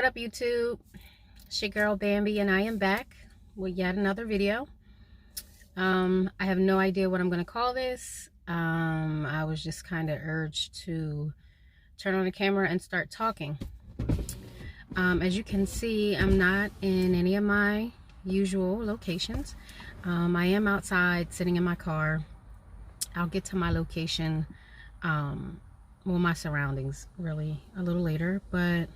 What up, YouTube? It's your girl Bambi, and I am back with yet another video. I have no idea what I'm going to call this. I was just kind of urged to turn on the camera and start talking. As you can see, I'm not in any of my usual locations. I am outside sitting in my car. I'll get to my location, well, my surroundings really a little later, but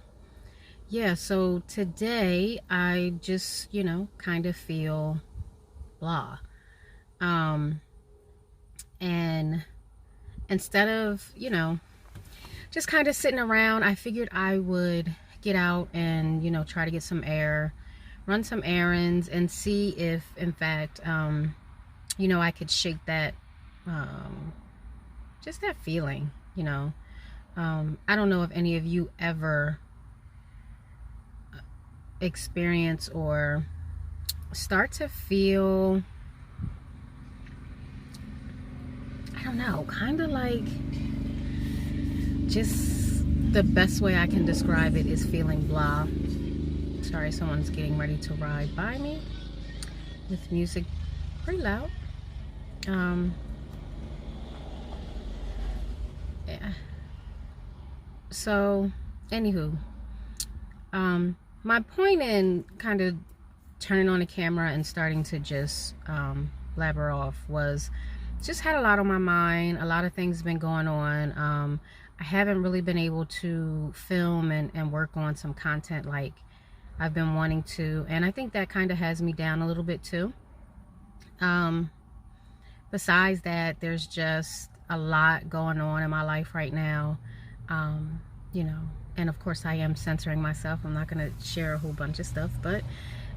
yeah, so today I just, kind of feel blah. And instead of, just kind of sitting around, I figured I would get out and, try to get some air, run some errands, and see if, in fact, I could shake that, just that feeling, I don't know if any of you ever experience or start to feel, I don't know, kind of like, just the best way I can describe it is feeling blah. Sorry, someone's getting ready to ride by me with music pretty loud. Yeah. So, anywho, my point in kind of turning on the camera and starting to just blabber off was just had a lot on my mind. A lot of things have been going on. I haven't really been able to film and work on some content like I've been wanting to, and I think that kind of has me down a little bit too. Besides that, there's just a lot going on in my life right now, and of course I am censoring myself. I'm not going to share a whole bunch of stuff, but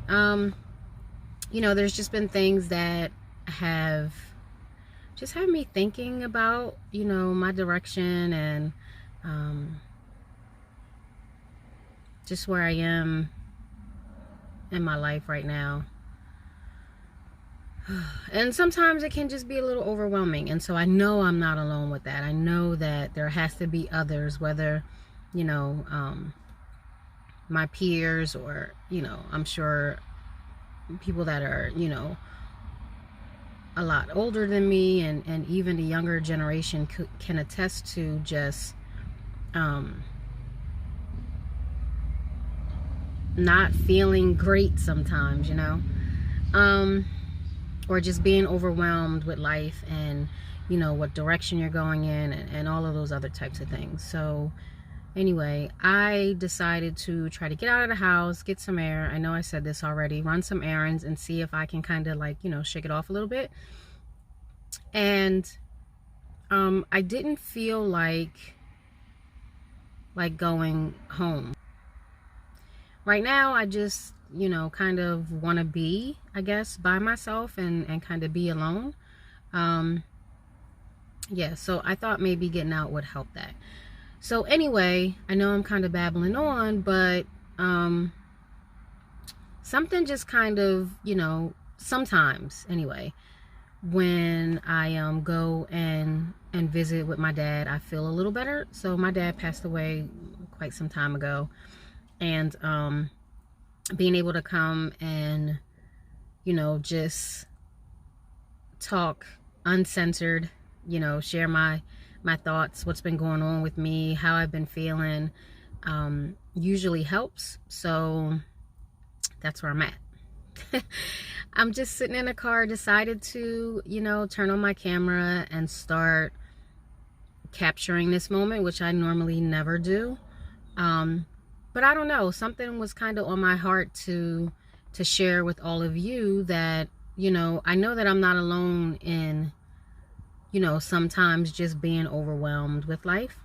there's just been things that have just had me thinking about, my direction and just where I am in my life right now. And sometimes it can just be a little overwhelming, and so I know I'm not alone with that. I know that there has to be others, whether my peers or I'm sure people that are a lot older than me, and even the younger generation can attest to just not feeling great sometimes, or just being overwhelmed with life and what direction you're going in, and all of those other types of things. So anyway, I decided to try to get out of the house, get some air. I know I said this already, run some errands and see if I can kind of like, shake it off a little bit. And I didn't feel like going home. Right now, I just, kind of want to be, I guess, by myself and kind of be alone. Yeah, so I thought maybe getting out would help that. So anyway, I know I'm kind of babbling on, but something just kind of, sometimes anyway, when I go and visit with my dad, I feel a little better. So my dad passed away quite some time ago, and being able to come and just talk uncensored, share my thoughts, what's been going on with me, how I've been feeling, usually helps. So that's where I'm at. I'm just sitting in a car, decided to turn on my camera and start capturing this moment, which I normally never do. But I don't know, something was kind of on my heart to share with all of you that I know that I'm not alone in sometimes just being overwhelmed with life.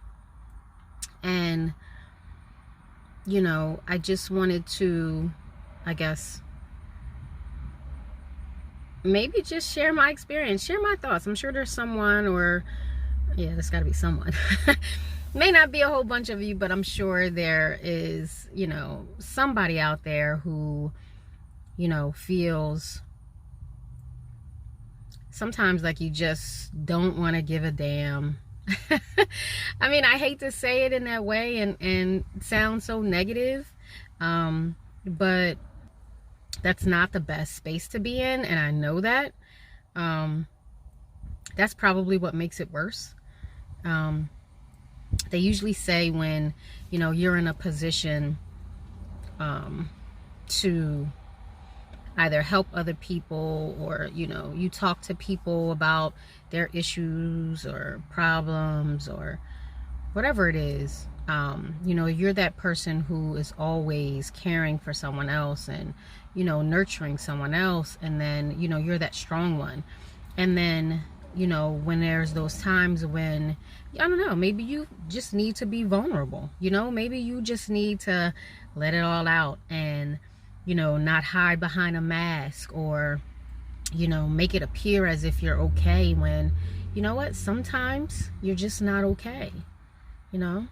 And I just wanted to, I guess, maybe just share my experience, share my thoughts. I'm sure there's someone, or yeah, there's got to be someone. May not be a whole bunch of you, but I'm sure there is, somebody out there who, feels sometimes like you just don't want to give a damn. I mean, I hate to say it in that way and sound so negative, But that's not the best space to be in, and I know that. Um, that's probably what makes it worse. Um, they usually say when, you're in a position um, to either help other people, or you talk to people about their issues or problems or whatever it is. You're that person who is always caring for someone else and nurturing someone else, and then you're that strong one. And then when there's those times when, I don't know, maybe you just need to be vulnerable, maybe you just need to let it all out and not hide behind a mask, or make it appear as if you're okay, when you know what, sometimes you're just not okay, you know.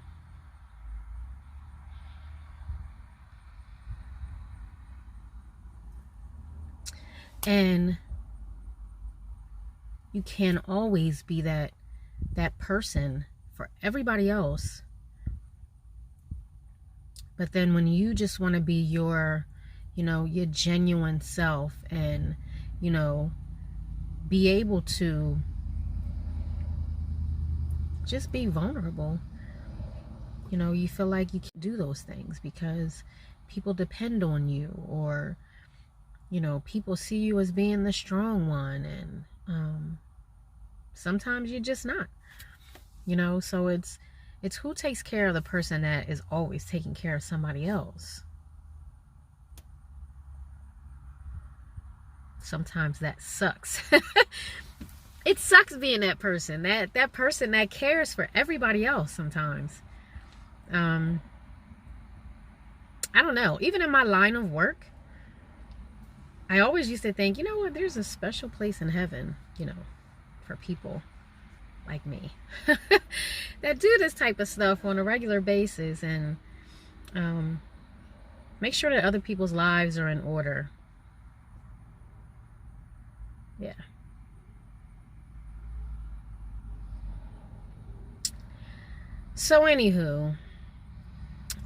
And you can always be that person for everybody else, but then when you just want to be your genuine self, and be able to just be vulnerable, you feel like you can do those things because people depend on you, or people see you as being the strong one, and sometimes you're just not, so it's who takes care of the person that is always taking care of somebody else. Sometimes that sucks. It sucks being that person, that person that cares for everybody else sometimes. I don't know, even in my line of work, I always used to think, what, there's a special place in heaven, for people like me that do this type of stuff on a regular basis, and make sure that other people's lives are in order. Yeah. So anywho,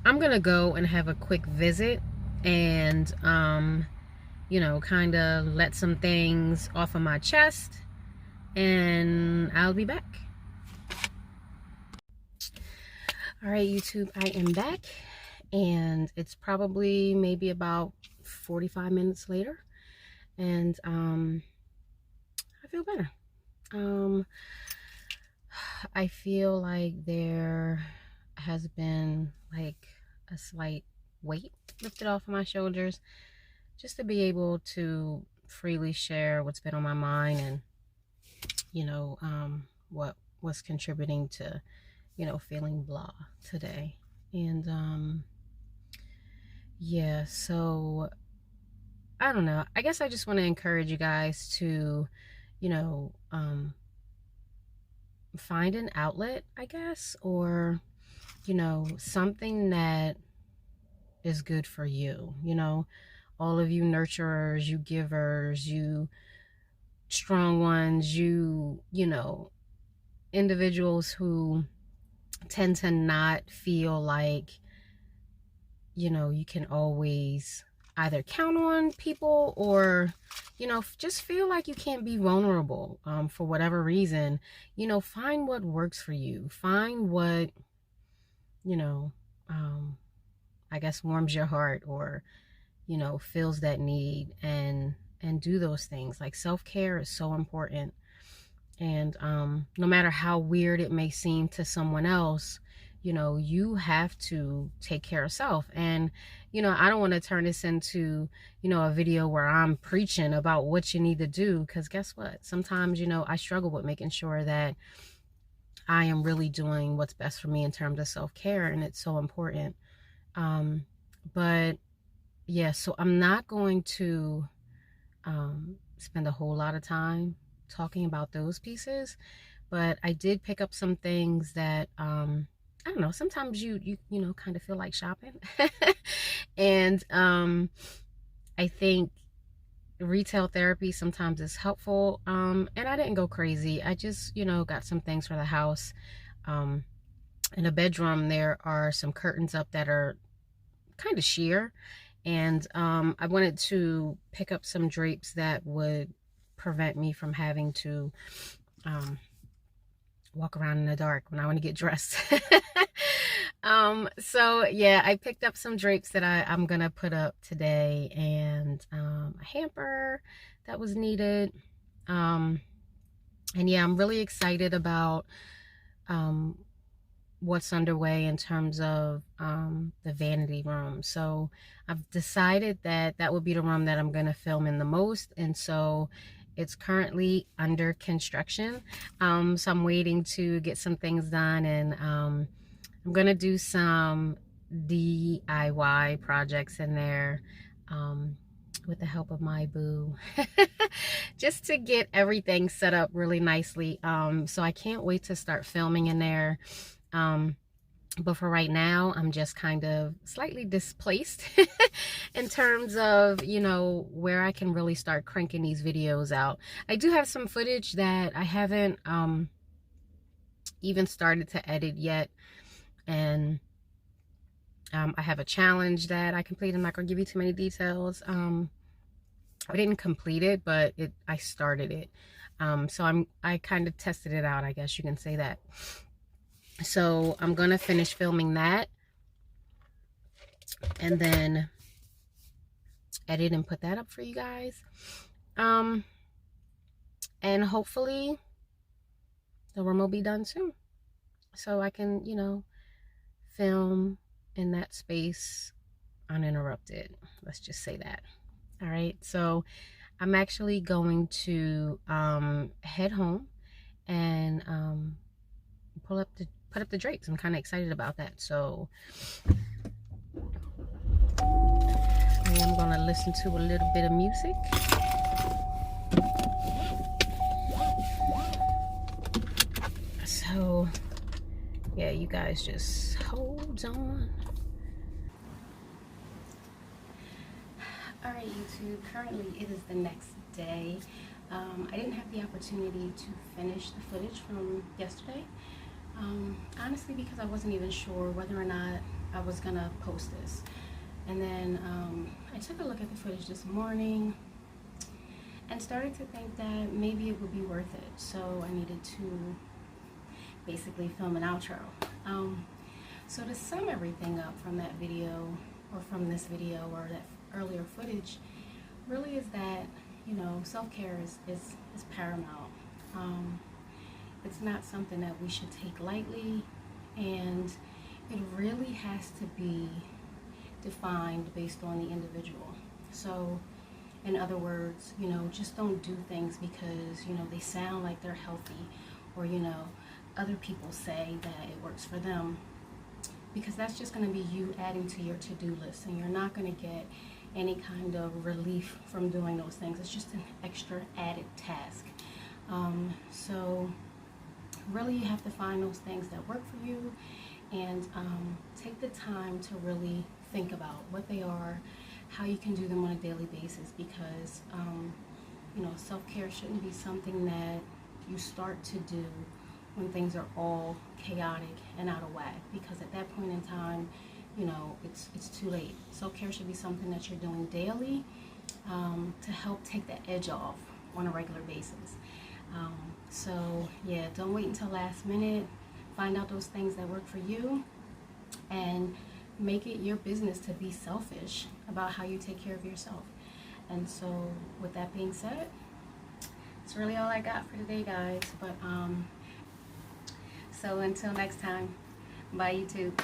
I'm gonna go and have a quick visit, and kind of let some things off of my chest, and I'll be back. All right, YouTube, I am back, and it's probably maybe about 45 minutes later, and I feel better. I feel like there has been like a slight weight lifted off of my shoulders, just to be able to freely share what's been on my mind, and what was contributing to feeling blah today. And yeah, so I don't know, I guess I just want to encourage you guys to find an outlet, I guess, or something that is good for you. All of you nurturers, you givers, you strong ones, you individuals who tend to not feel like you can always either count on people, or just feel like you can't be vulnerable for whatever reason. Find what works for you, find what I guess warms your heart, or fills that need, and do those things. Like, self-care is so important, and no matter how weird it may seem to someone else, you have to take care of self. And I don't want to turn this into a video where I'm preaching about what you need to do, because guess what, sometimes I struggle with making sure that I am really doing what's best for me in terms of self-care, and it's so important. But yeah, so I'm not going to spend a whole lot of time talking about those pieces, but I did pick up some things that I don't know, sometimes you kind of feel like shopping. And I think retail therapy sometimes is helpful, and I didn't go crazy. I just got some things for the house. In a bedroom, there are some curtains up that are kind of sheer, and I wanted to pick up some drapes that would prevent me from having to walk around in the dark when I want to get dressed. So yeah, I picked up some drapes that I'm gonna put up today, and a hamper that was needed. And yeah, I'm really excited about what's underway in terms of the vanity room. So I've decided that that would be the room that I'm going to film in the most, and so it's currently under construction. So I'm waiting to get some things done, and I'm going to do some DIY projects in there with the help of my boo, just to get everything set up really nicely. So I can't wait to start filming in there. But for right now, I'm just kind of slightly displaced in terms of, you know, where I can really start cranking these videos out. I do have some footage that I haven't even started to edit yet, and I have a challenge that I completed. I'm not gonna give you too many details. I didn't complete it, but I started it. So I kind of tested it out, I guess you can say that. So I'm gonna finish filming that and then edit and put that up for you guys. And hopefully the room will be done soon, so I can, you know, film in that space uninterrupted. Let's just say that. All right, so I'm actually going to head home and put up the drapes. I'm kind of excited about that. So I am gonna listen to a little bit of music. So yeah, you guys just hold on. All right, YouTube, currently it is the next day. I didn't have the opportunity to finish the footage from yesterday, honestly, because I wasn't even sure whether or not I was gonna post this. And then I took a look at the footage this morning and started to think that maybe it would be worth it. So I needed to basically film an outro. So to sum everything up from that video, or from this video, or that earlier footage, really is that, you know, self-care is paramount. It's not something that we should take lightly, and it really has to be defined based on the individual. So in other words, you know, just don't do things because, you know, they sound like they're healthy, or, you know, other people say that it works for them, because that's just going to be you adding to your to-do list, and you're not going to get any kind of relief from doing those things. It's just an extra added task. So really you have to find those things that work for you, and take the time to really think about what they are, how you can do them on a daily basis, because you know, self-care shouldn't be something that you start to do when things are all chaotic and out of whack, because at that point in time, you know, it's too late. Self-care should be something that you're doing daily, to help take the edge off on a regular basis. So yeah, don't wait until last minute. Find out those things that work for you, and make it your business to be selfish about how you take care of yourself. And so with that being said, it's really all I got for today, guys. But so until next time, bye YouTube.